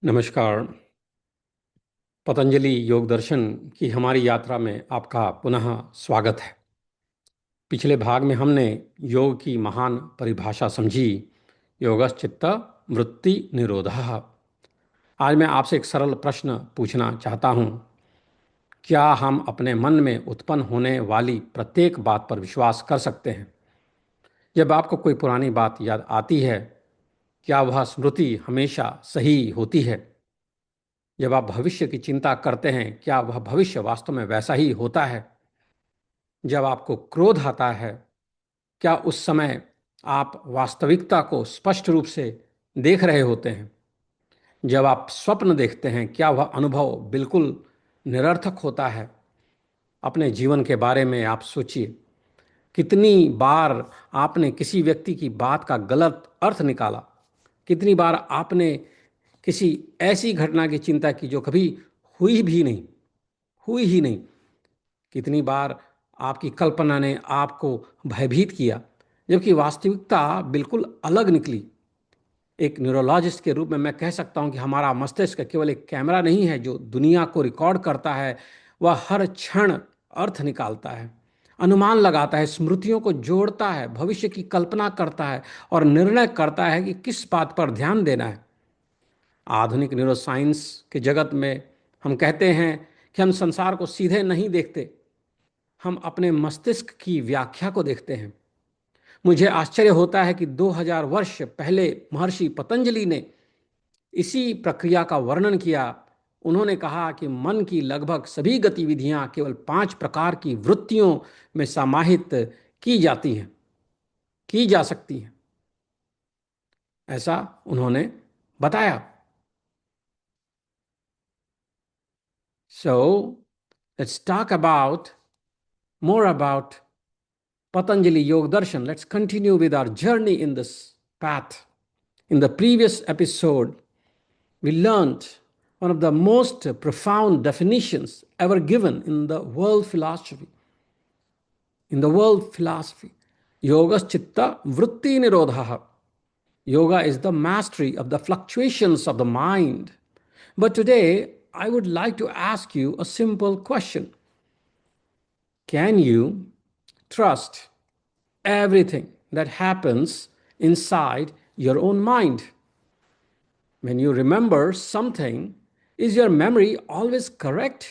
नमस्कार। पतंजलि योग दर्शन की हमारी यात्रा में आपका पुनः स्वागत है। पिछले भाग में हमने योग की महान परिभाषा समझी, योगश्चित्त वृत्ति निरोधः। आज मैं आपसे एक सरल प्रश्न पूछना चाहता हूँ। क्या हम अपने मन में उत्पन्न होने वाली प्रत्येक बात पर विश्वास कर सकते हैं? जब आपको कोई पुरानी बात याद आती है, क्या वह स्मृति हमेशा सही होती है? जब आप भविष्य की चिंता करते हैं, क्या वह भविष्य वास्तव में वैसा ही होता है? जब आपको क्रोध आता है, क्या उस समय आप वास्तविकता को स्पष्ट रूप से देख रहे होते हैं? जब आप स्वप्न देखते हैं, क्या वह अनुभव बिल्कुल निरर्थक होता है? अपने जीवन के बारे में आप सोचिए। कितनी बार आपने किसी व्यक्ति की बात का गलत अर्थ निकाला? कितनी बार आपने किसी ऐसी घटना की चिंता की जो कभी हुई भी नहीं, हुई ही नहीं? कितनी बार आपकी कल्पना ने आपको भयभीत किया, जबकि वास्तविकता बिल्कुल अलग निकली? एक न्यूरोलॉजिस्ट के रूप में मैं कह सकता हूं कि हमारा मस्तिष्क केवल एक कैमरा नहीं है जो दुनिया को रिकॉर्ड करता है। वह हर क्षण अर्थ निकालता है, अनुमान लगाता है, स्मृतियों को जोड़ता है, भविष्य की कल्पना करता है और निर्णय करता है कि किस बात पर ध्यान देना है। आधुनिक न्यूरोसाइंस के जगत में हम कहते हैं कि हम संसार को सीधे नहीं देखते, हम अपने मस्तिष्क की व्याख्या को देखते हैं। मुझे आश्चर्य होता है कि 2000 वर्ष पहले महर्षि पतंजलि ने इसी प्रक्रिया का वर्णन किया। उन्होंने कहा कि मन की लगभग सभी गतिविधियां केवल 5 प्रकार की वृत्तियों में समाहित की जाती हैं, की जा सकती हैं। ऐसा उन्होंने बताया। So let's talk about more about Patanjali Yoga Darshan. Let's continue with our journey in this path. In the previous episode, we learned one of the most profound definitions ever given in the world philosophy. In the world philosophy, Yoga Chitta Vritti Nirodha. Yoga is the mastery of the fluctuations of the mind. But today, I would like to ask you a simple question. Can you trust everything that happens inside your own mind? When you remember something, is your memory always correct?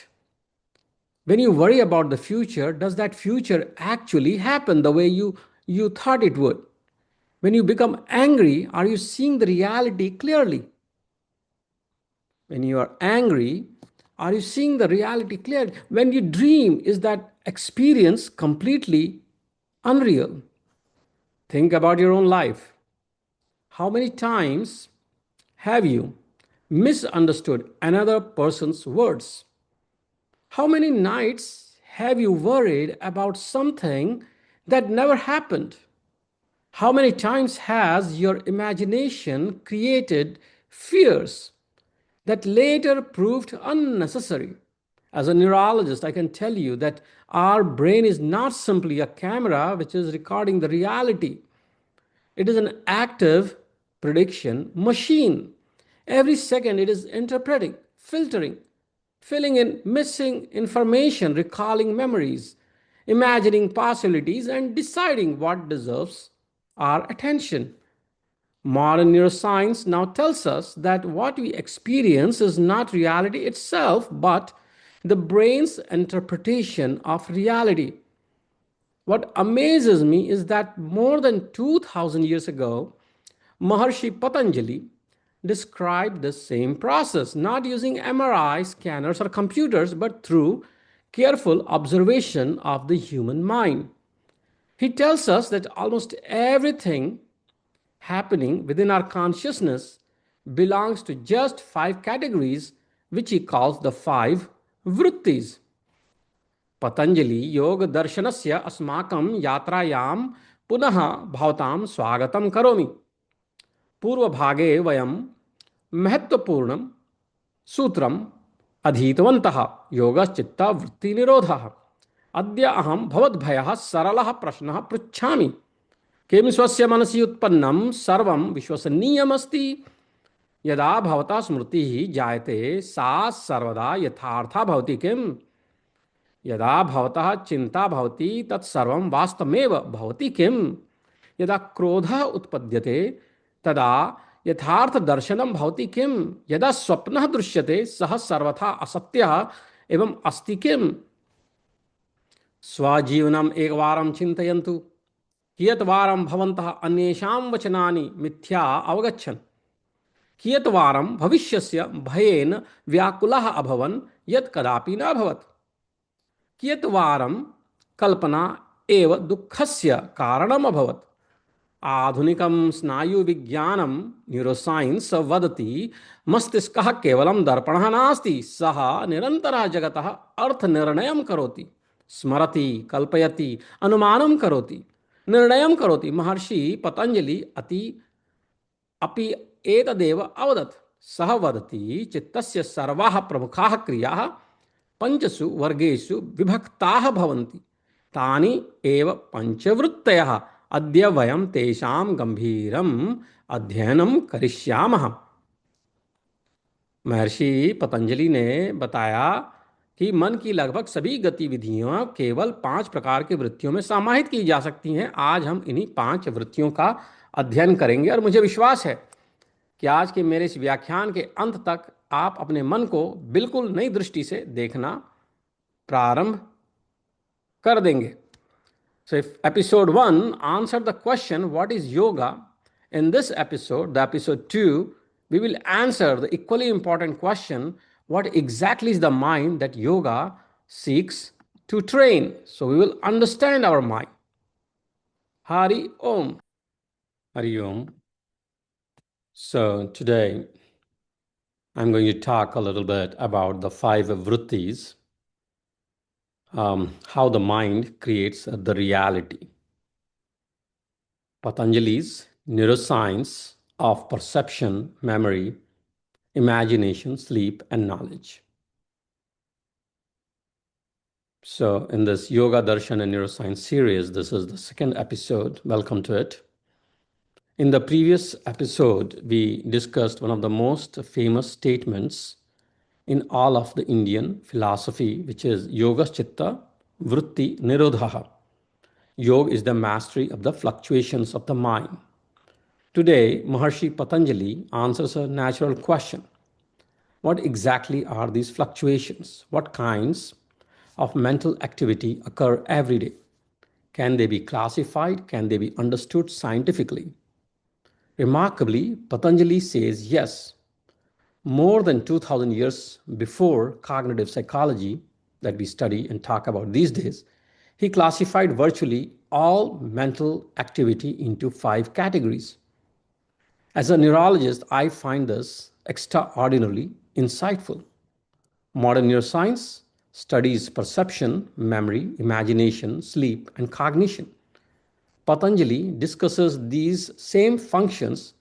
When you worry about the future, does that future actually happen the way you thought it would? When you become angry, are you seeing the reality clearly? When you are angry, are you seeing the reality clearly? When you dream, is that experience completely unreal? Think about your own life. How many times have you misunderstood another person's words? How many nights have you worried about something that never happened? How many times has your imagination created fears that later proved unnecessary? As a neurologist, I can tell you that our brain is not simply a camera which is recording the reality. It is an active prediction machine. Every second, it is interpreting, filtering, filling in missing information, recalling memories, imagining possibilities, and deciding what deserves our attention. Modern neuroscience now tells us that what we experience is not reality itself, but the brain's interpretation of reality. What amazes me is that more than 2000 years ago, Maharshi Patanjali described the same process, not using MRI scanners or computers, but through careful observation of the human mind. He tells us that almost everything happening within our consciousness belongs to just 5 categories, which he calls the 5 vrittis. Patanjali योग दर्शनस्य अस्माकं यात्रायां पुनः भवतां स्वागतं करोमि। पूर्वभागे वयं महत्वपूर्णं सूत्रम् अधीतवन्तः, योगश्चित्तवृत्तिनिरोधः। अद्य अहं भवद्भ्यः सरलः प्रश्नः पृच्छामि। किं स्वस्य मनसि उत्पन्नं सर्वं विश्वसनीयमस्ति? यदा भवता स्मृतिः जायते सा सर्वदा यथार्था भवति किम। यदा भवतः चिंता भवति तत्सर्वं वास्तवमेव भवति किम। यदा क्रोधः उत्पद्यते तदा यथार्थ दर्शनं भवति किम। यदा स्वप्नः दृश्यते सः सर्वथा असत्यः एवं अस्ति किम। स्वजीवनम् एकवारं चिन्तयन्तु, कियत्वारं भवन्तः अन्येषां वचनानि मिथ्या अवगच्छन्, कियत्वारं भविष्यस्य भयेन व्याकुलः अभवन् यत् कदापि न अभवत्, कियत्वारं कल्पना एव दुःखस्य कारणम् अभवत्। आधुनिकं स्नायुविज्ञानं न्यूरोसैन्स् वदति मस्तिष्कः केवलं दर्पणः नास्ति, सः निरन्तरः जगतः अर्थनिर्णयं करोति, स्मरति, कल्पयति, अनुमानं करोति, निर्णयं करोति। महर्षि पतंजलि अपि एतदेव अवदत्। सः वदति चित्तस्य सर्वाः प्रमुखाः क्रियाः पञ्चसु वर्गेषु विभक्ताः भवन्ति, तानि एव पञ्चवृत्तयः। अद्य वयं तेषां गंभीरम् अध्ययनं करिष्यामः। महर्षि पतंजलि ने बताया कि मन की लगभग सभी गतिविधियां केवल 5 प्रकार की वृत्तियों में समाहित की जा सकती हैं। आज हम इन्हीं 5 वृत्तियों का अध्ययन करेंगे और मुझे विश्वास है कि आज के मेरे इस व्याख्यान के अंत तक आप अपने मन को बिल्कुल नई दृष्टि से देखना प्रारंभ कर देंगे। So if episode 1 answered the question, what is yoga? In this episode, the episode 2, we will answer the equally important question, what exactly is the mind that yoga seeks to train? So we will understand our mind. Hari Om. Hari Om. So today, I'm going to talk a little bit about the 5 vrittis, how the mind creates the reality. Patanjali's neuroscience of perception, memory, imagination, sleep, and knowledge. So in this Yoga Darshan and Neuroscience series, this is the 2nd episode. Welcome to it. In the previous episode, we discussed one of the most famous statements in all of the Indian philosophy, which is Yoga Chitta Vritti Nirodhaha. Yoga is the mastery of the fluctuations of the mind. Today, Maharshi Patanjali answers a natural question. What exactly are these fluctuations? What kinds of mental activity occur every day? Can they be classified? Can they be understood scientifically? Remarkably, Patanjali says yes. More than 2000 years before cognitive psychology that we study and talk about these days, he classified virtually all mental activity into 5 categories. As a neurologist, I find this extraordinarily insightful. Modern neuroscience studies perception, memory, imagination, sleep, and cognition. Patanjali discusses these same functions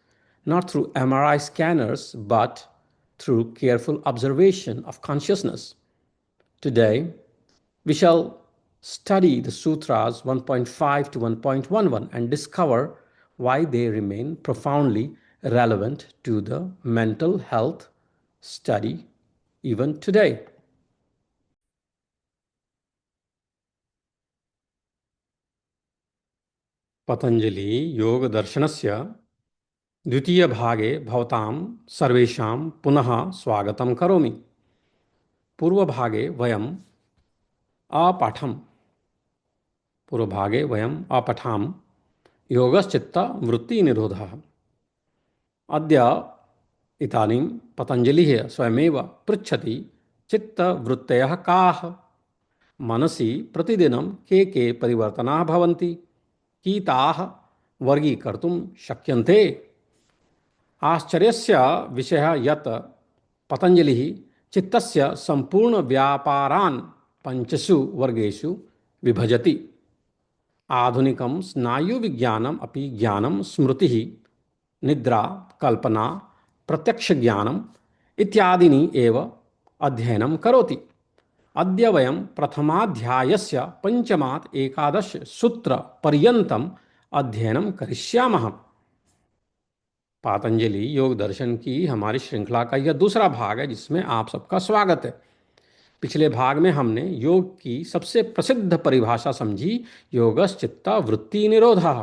not through MRI scanners but through careful observation of consciousness. Today, we shall study the Sutras 1.5 to 1.11 and discover why they remain profoundly relevant to the mental health study even today. Patanjali योग दर्शनस्य द्वितीय भागे भवतां सर्वेषां पुनः स्वागतं करोमि। पूर्वभागे वयम् अपठां योगश्चित्त वृत्तिनिरोधः। अद्य इदानीं पतंजलिः स्वयमेव पृच्छति चित्तवृत्तयः काः? मनसि प्रतिदिनं के परिवर्तनाः भवन्ति? कीताः वर्गीकर्तुं शक्यन्ते? आश्चर्यस्य विषयः यत् पतंजलिः चित्तस्य सम्पूर्णव्यापारान् 5 वर्गेषु विभजति। आधुनिकं स्नायुविज्ञानम् अपि ज्ञानं, स्मृतिः, निद्रा, कल्पना, प्रत्यक्षज्ञानम् इत्यादीनि एव अध्ययनं करोति। अद्य वयं प्रथमाध्यायस्य 5मात् 11 सूत्रपर्यन्तम् अध्ययनं करिष्यामः। पातंजलि योग दर्शन की हमारी श्रृंखला का यह दूसरा भाग है जिसमें आप सबका स्वागत है। पिछले भाग में हमने योग की सबसे प्रसिद्ध परिभाषा समझी, योगश्चित्ता वृत्ति निरोधा।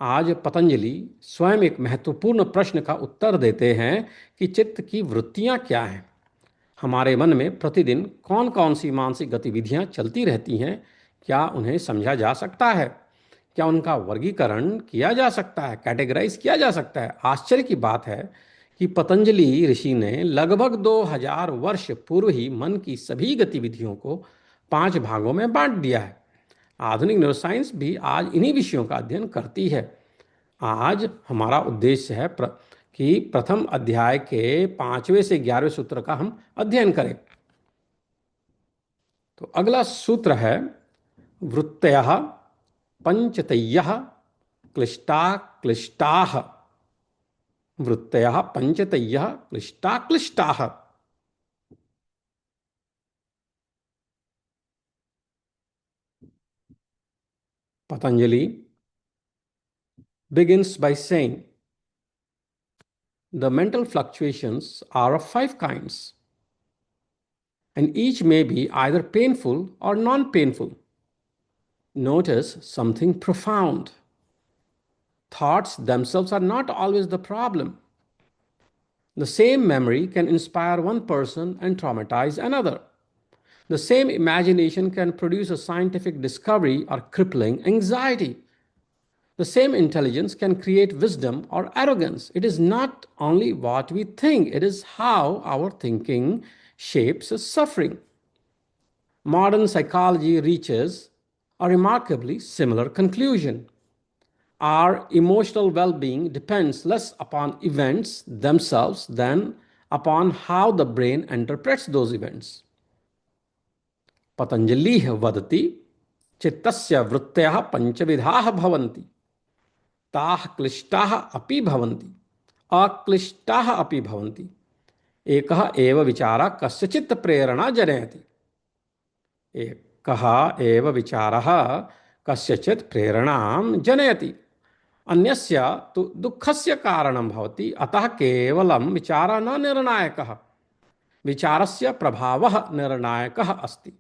आज पतंजलि स्वयं एक महत्वपूर्ण प्रश्न का उत्तर देते हैं कि चित्त की वृत्तियां क्या हैं। हमारे मन में प्रतिदिन कौन कौन सी मानसिक गतिविधियां चलती रहती हैं, क्या उन्हें समझा जा सकता है, क्या उनका वर्गीकरण किया जा सकता है, कैटेगराइज किया जा सकता है। आश्चर्य की बात है कि पतंजलि ऋषि ने लगभग 2000 वर्ष पूर्व ही मन की सभी गतिविधियों को 5 भागों में बांट दिया है। आधुनिक न्यूरोसाइंस भी आज इन्हीं विषयों का अध्ययन करती है। आज हमारा उद्देश्य है कि प्रथम अध्याय के 5वें से 11वें सूत्र का हम अध्ययन करें। तो अगला सूत्र है वृत्तयः पंचतयः क्लिष्टा क्लिष्टाः। वृत्तयः पंचतयः क्लिष्टा क्लिष्टाः। Patanjali begins by saying the mental fluctuations are of 5 kinds, and each may be either painful or non-painful. Notice something profound. Thoughts themselves are not always the problem. The same memory can inspire one person and traumatize another. The same imagination can produce a scientific discovery or crippling anxiety. The same intelligence can create wisdom or arrogance. It is not only what we think, it is how our thinking shapes suffering. Modern psychology reaches a remarkably similar conclusion. Our emotional well being depends less upon events themselves than upon how the brain interprets those events. Patanjali वदति चित्तस्य वृत्तयः पंचविधाः भवन्ति, ताः क्लिष्टाः अपि भवन्ति, अक्लिष्टाः अपि भवन्ति। एकः एव विचारः कस्यचित् प्रेरणा जनयति। एकः एव विचारः कस्यचित् प्रेरणां जनयति, अन्यस्य तु दुःखस्य कारणं भवति। अतः केवलं विचारः न निर्णायकः, विचारस्य प्रभावः निर्णायकः अस्ति।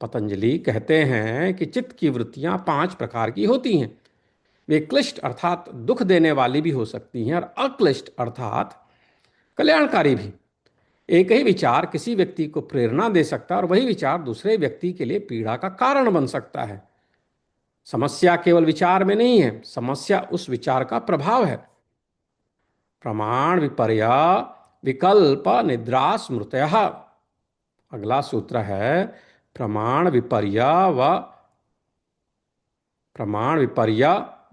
पतंजलि कहते हैं कि चित्त की वृत्तियां 5 प्रकार की होती हैं। वे क्लिष्ट अर्थात दुख देने वाली भी हो सकती हैं और अक्लिष्ट अर्थात कल्याणकारी भी। एक ही विचार किसी व्यक्ति को प्रेरणा दे सकता है और वही विचार दूसरे व्यक्ति के लिए पीड़ा का कारण बन सकता है। समस्या केवल विचार में नहीं है, समस्या उस विचार का प्रभाव है। प्रमाण विपर्य विकल्प निद्रा स्मृतयः। अगला सूत्र है प्रमाण विपर्य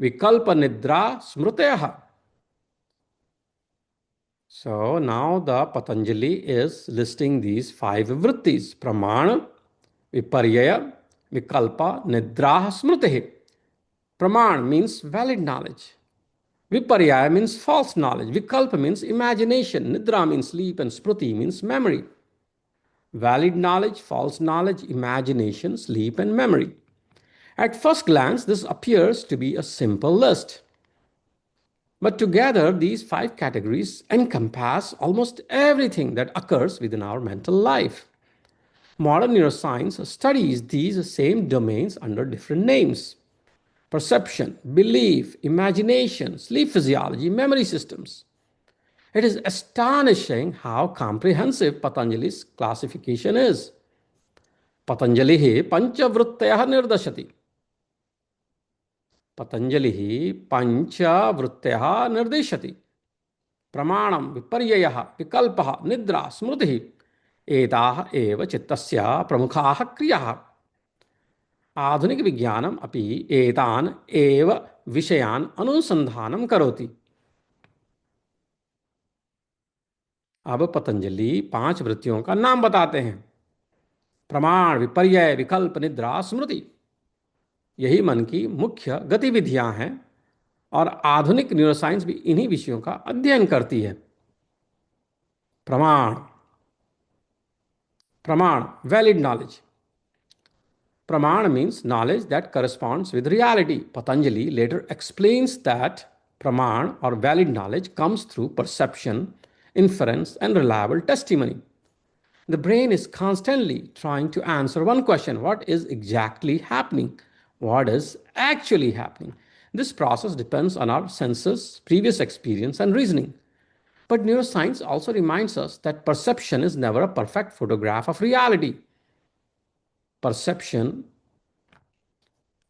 विकल्प निद्रा स्मृतयः। So now the Patanjali is listing these 5 vrittis: Praman, Viparyaya, Vikalpa, Nidra, Smriti. Praman means valid knowledge. Viparyaya means false knowledge. Vikalpa means imagination. Nidra means sleep, and Smriti means memory. Valid knowledge, false knowledge, imagination, sleep, and memory. At first glance, this appears to be a simple list. But together, these 5 categories encompass almost everything that occurs within our mental life. Modern neuroscience studies these same domains under different names: perception, belief, imagination, sleep physiology, memory systems. It is astonishing how comprehensive Patanjali's classification is. Patanjali panchavruttayah nirdashati. Patanjali पंचवृत्तयः निर्देशति: प्रमाणं, विपर्ययः, विकल्पः, निद्रा, स्मृतिः। एताः एव चित्तस्य प्रमुखाः क्रियाः। आधुनिक विज्ञानम् अपि एतान् एव विषयान् अनुसंधानं करोति। अब पतंजलि 5 वृत्तियों का नाम बताते हैं: प्रमाण, विपर्यय, विकल्प, निद्रा, स्मृति। यही मन की मुख्य गतिविधियां हैं और आधुनिक न्यूरोसाइंस भी इन्हीं विषयों का अध्ययन करती है। प्रमाण, प्रमाण, वैलिड नॉलेज। प्रमाण means knowledge that corresponds with reality. Patanjali later explains that Praman or valid knowledge comes through perception, inference, and reliable testimony. The brain is constantly trying to answer one question: what is exactly happening? What is actually happening? This process depends on our senses, previous experience, and reasoning. But neuroscience also reminds us that perception is never a perfect photograph of reality. Perception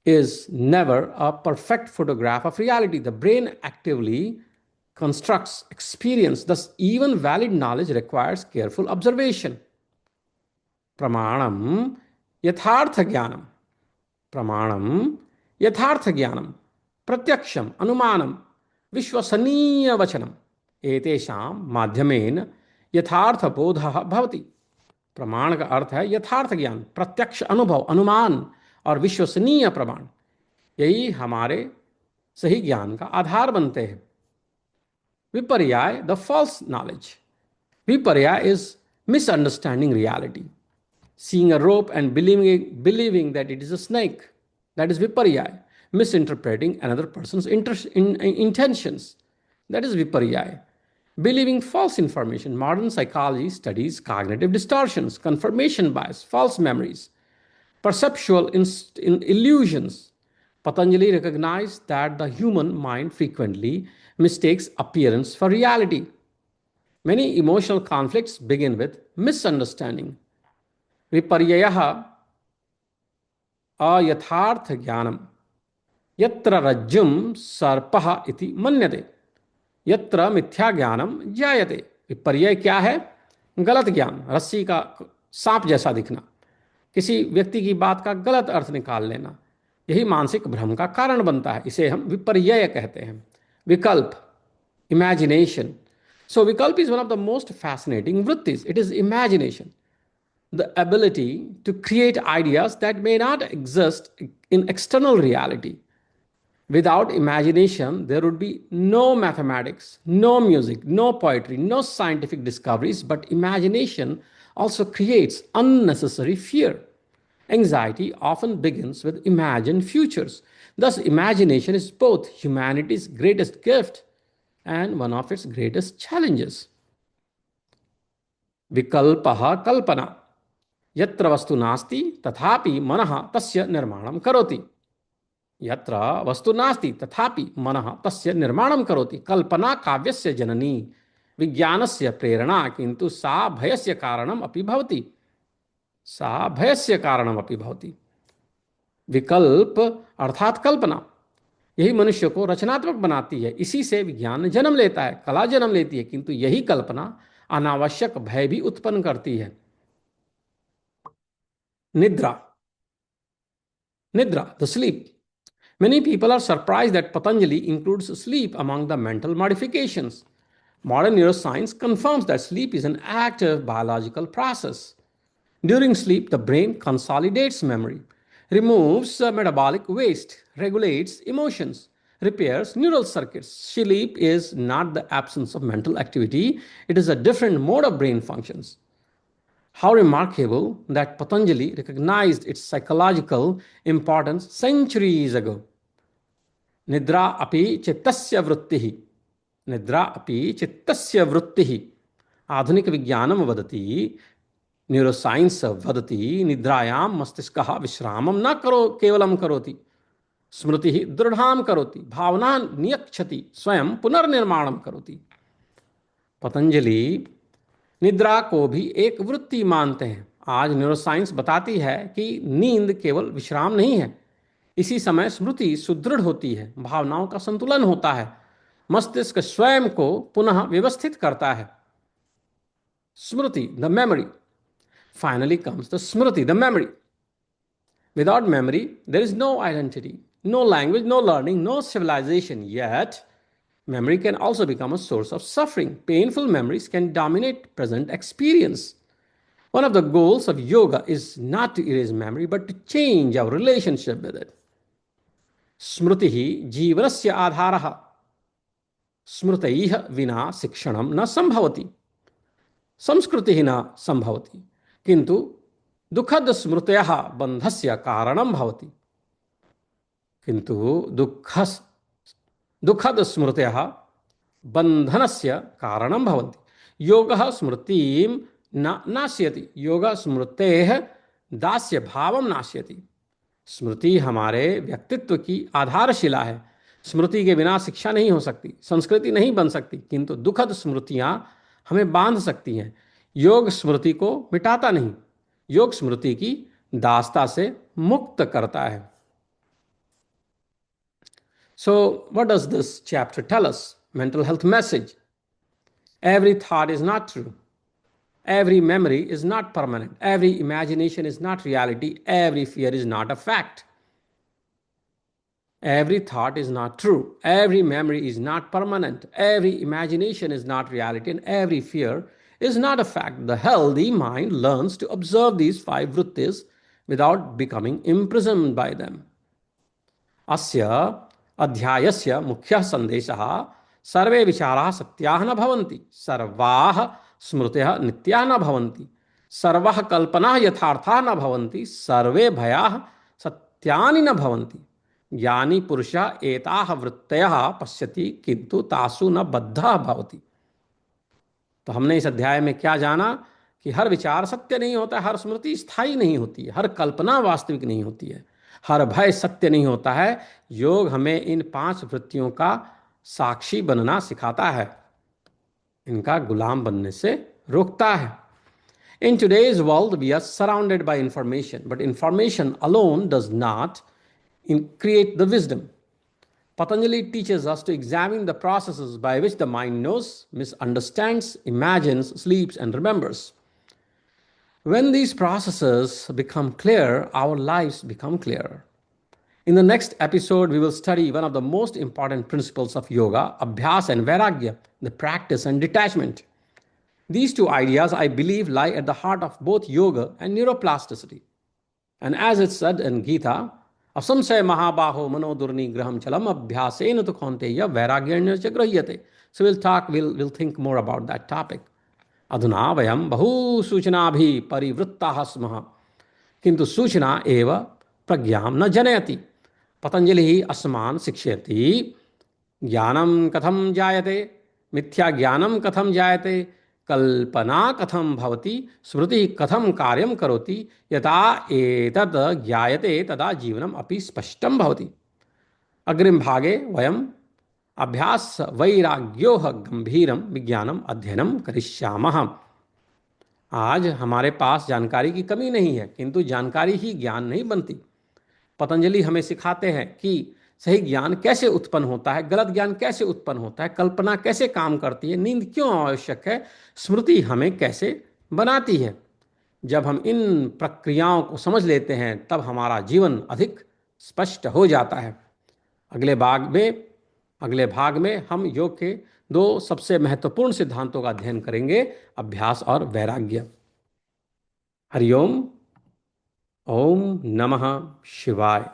is never a perfect photograph of reality. The brain actively constructs experience, thus, even valid knowledge requires careful observation. Pramanam yathartha jnanam. Pramanam yathartha jnanam. Pratyaksham anumanam vishwasaniya vachanam. एतेषां माध्यमेन यथार्थ बोधः भवति. प्रमाण का अर्थ है यथार्थ ज्ञान, प्रत्यक्ष अनुभव, अनुमान और विश्वसनीय प्रमाण. यही हमारे सही ज्ञान का आधार बनते हैं. Viparyaya, the false knowledge. Viparyaya is misunderstanding reality. Seeing a rope and believing that it is a snake. That is viparyaya. Misinterpreting another person's intentions. That is viparyaya. Believing false information. Modern psychology studies cognitive distortions, confirmation bias, false memories, perceptual illusions. Patanjali recognized that the human mind frequently mistakes appearance for reality. Many emotional conflicts begin with misunderstanding. विपर्ययः अयथार्थ ज्ञानम यत्र रज्जुम सर्पः इति मन्यते यत्र मिथ्या ज्ञानम जायते. विपर्यय क्या है? गलत ज्ञान, रस्सी का सांप जैसा दिखना, किसी व्यक्ति की बात का गलत अर्थ निकाल लेना, यही मानसिक भ्रम का कारण बनता है. इसे हम विपर्यय कहते हैं. विकल्प, imagination. So vikalpa is one of the most fascinating vrittis. It is imagination, the ability to create ideas that may not exist in external reality. Without imagination, there would be no mathematics, no music, no poetry, no scientific discoveries. But imagination also creates unnecessary fear. Anxiety often begins with imagined futures. Thus, imagination is both humanity's greatest gift and one of its greatest challenges. Vikalpaha kalpana. यत्र वस्तु नास्ति तथापि मनः तस्य निर्माणं करोति. यत्र वस्तु नास्ति तथापि मनः तस्य निर्माणं करोति. कल्पना काव्यस्य जननी, विज्ञानस्य प्रेरणा, किंतु सा भयस्य कारणम् अपि भवति. सा भयस्य कारणम् अपि भवति. विकल्प अर्थात कल्पना, यही मनुष्य को रचनात्मक बनाती है. इसी से विज्ञान जन्म लेता है, कला जन्म लेती है, किंतु यही कल्पना अनावश्यक भय भी उत्पन्न करती है. Nidra. Nidra, the sleep. Many people are surprised that Patanjali includes sleep among the mental modifications. Modern neuroscience confirms that sleep is an active biological process. During sleep, the brain consolidates memory, removes metabolic waste, regulates emotions, repairs neural circuits. Sleep is not the absence of mental activity, it is a different mode of brain functions. How remarkable that Patanjali recognized its psychological importance centuries ago. Nidra api chittasya vrittihi. Nidra api chittasya vrittihi. आधुनिक विज्ञानम वदति, neuroscience वदति, निद्रायाम मस्तिष्कः विश्रामं न करो केवलं करोति, स्मृतिः दृढ़ां करोति, भावना नियच्छति, स्वयं पुनर्निर्माणं करोति. पतंजलि निद्रा को भी एक वृत्ति मानते हैं. आज न्यूरोसाइंस बताती है कि नींद केवल विश्राम नहीं है. इसी समय स्मृति सुदृढ़ होती है, भावनाओं का संतुलन होता है, मस्तिष्क स्वयं को पुनः व्यवस्थित करता है. Smriti, the memory. Finally comes the smriti, the memory. Without memory there is no identity, no language, no learning, no civilisation. Yet memory can also become a source of suffering. Painful memories can dominate present experience. One of the goals of yoga is not to erase memory, but to change our relationship with it. Smritihi jivanasya adharah. Smrtaiha vina shikshanam na sambhavati. Samskritihi na sambhavati. Kintu dukhad smrtayah bandhasya karanam bhavati. Kintu dukhas दुःखद स्मृतयः बन्धनस्य कारणं भवन्ति। योगः स्मृतिं न नाशयति, योगः स्मृतेः दास्य भावं नाशयति। स्मृति हमारे व्यक्तित्व की आधारशिला है। स्मृति के बिना शिक्षा नहीं हो सकती, संस्कृति नहीं बन सकती, किंतु दुखद स्मृतियां हमें बांध सकती हैं। योग स्मृति को मिटाता नहीं, योग स्मृति की दासता से मुक्त करता है। So, what does this chapter tell us? Mental health message. Every thought is not true. Every memory is not permanent. Every imagination is not reality. Every fear is not a fact. Every thought is not true. Every memory is not permanent. Every imagination is not reality. And every fear is not a fact. The healthy mind learns to observe these five vrittis without becoming imprisoned by them. अस्य अध्यायस्य मुख्यः सन्देशः सर्वे विचाराः सत्याः न भवन्ति, सर्वाः स्मृतयः नित्याः न भवन्ति, सर्वः कल्पनाः यथार्थाः न भवन्ति, सर्वे भयाः सत्यानि न भवन्ति। ज्ञानी पुरुषः एताः वृत्तयः पश्यति किंतु तासु न बद्धः भवति। तो हमने इस अध्याय में क्या जाना कि हर विचार सत्य नहीं होता, हर स्मृति स्थायी नहीं होती है, हर कल्पना वास्तविक नहीं होती है, हर भय सत्य नहीं होता है। योग हमें इन 5 वृत्तियों का साक्षी बनना सिखाता है, इनका गुलाम बनने से रोकता है। In today's world, we are surrounded by information, but information alone does not create the wisdom. Patanjali teaches us to examine the processes by which the mind knows, misunderstands, imagines, sleeps, and remembers. When these processes become clear, our lives become clearer. In the next episode, we will study one of the most important principles of yoga, abhyas and vairagya, the practice and detachment. These two ideas, I believe, lie at the heart of both yoga and neuroplasticity. And as it's said in Gita, असंशय महाबाहो मनोदुर्निग्रहम चलम अभ्यासेन तो कौन्तेय वैराग्येण च गृह्यते. So we'll think more about that topic. अधुना वयं बहु सूचनाभिः परिवृत्ताः स्मः, किन्तु सूचना एव प्रज्ञां न जनयति. पतंजलिः अस्मान् शिक्षयति ज्ञानं कथं जायते, मिथ्या ज्ञानं कथं जायते, कल्पना कथं भवति, स्मृति कथं कार्यं करोति, यथा एतत् ज्ञायते तदा जीवनम् अपि स्पष्टं भवति. अग्रिम भागे वयम् अभ्यास वैराग्योः गंभीरं विज्ञानम् अध्ययनं करिष्यामः. आज हमारे पास जानकारी की कमी नहीं है, किंतु जानकारी ही ज्ञान नहीं बनती. पतंजलि हमें सिखाते हैं कि सही ज्ञान कैसे उत्पन्न होता है, गलत ज्ञान कैसे उत्पन्न होता है, कल्पना कैसे काम करती है, नींद क्यों आवश्यक है, स्मृति हमें कैसे बनाती है. जब हम इन प्रक्रियाओं को समझ लेते हैं तब हमारा जीवन अधिक स्पष्ट हो जाता है. अगले भाग में हम योग के 2 सबसे महत्वपूर्ण सिद्धांतों का अध्ययन करेंगे, अभ्यास और वैराग्य. हरिओम. ओम नमः शिवाय.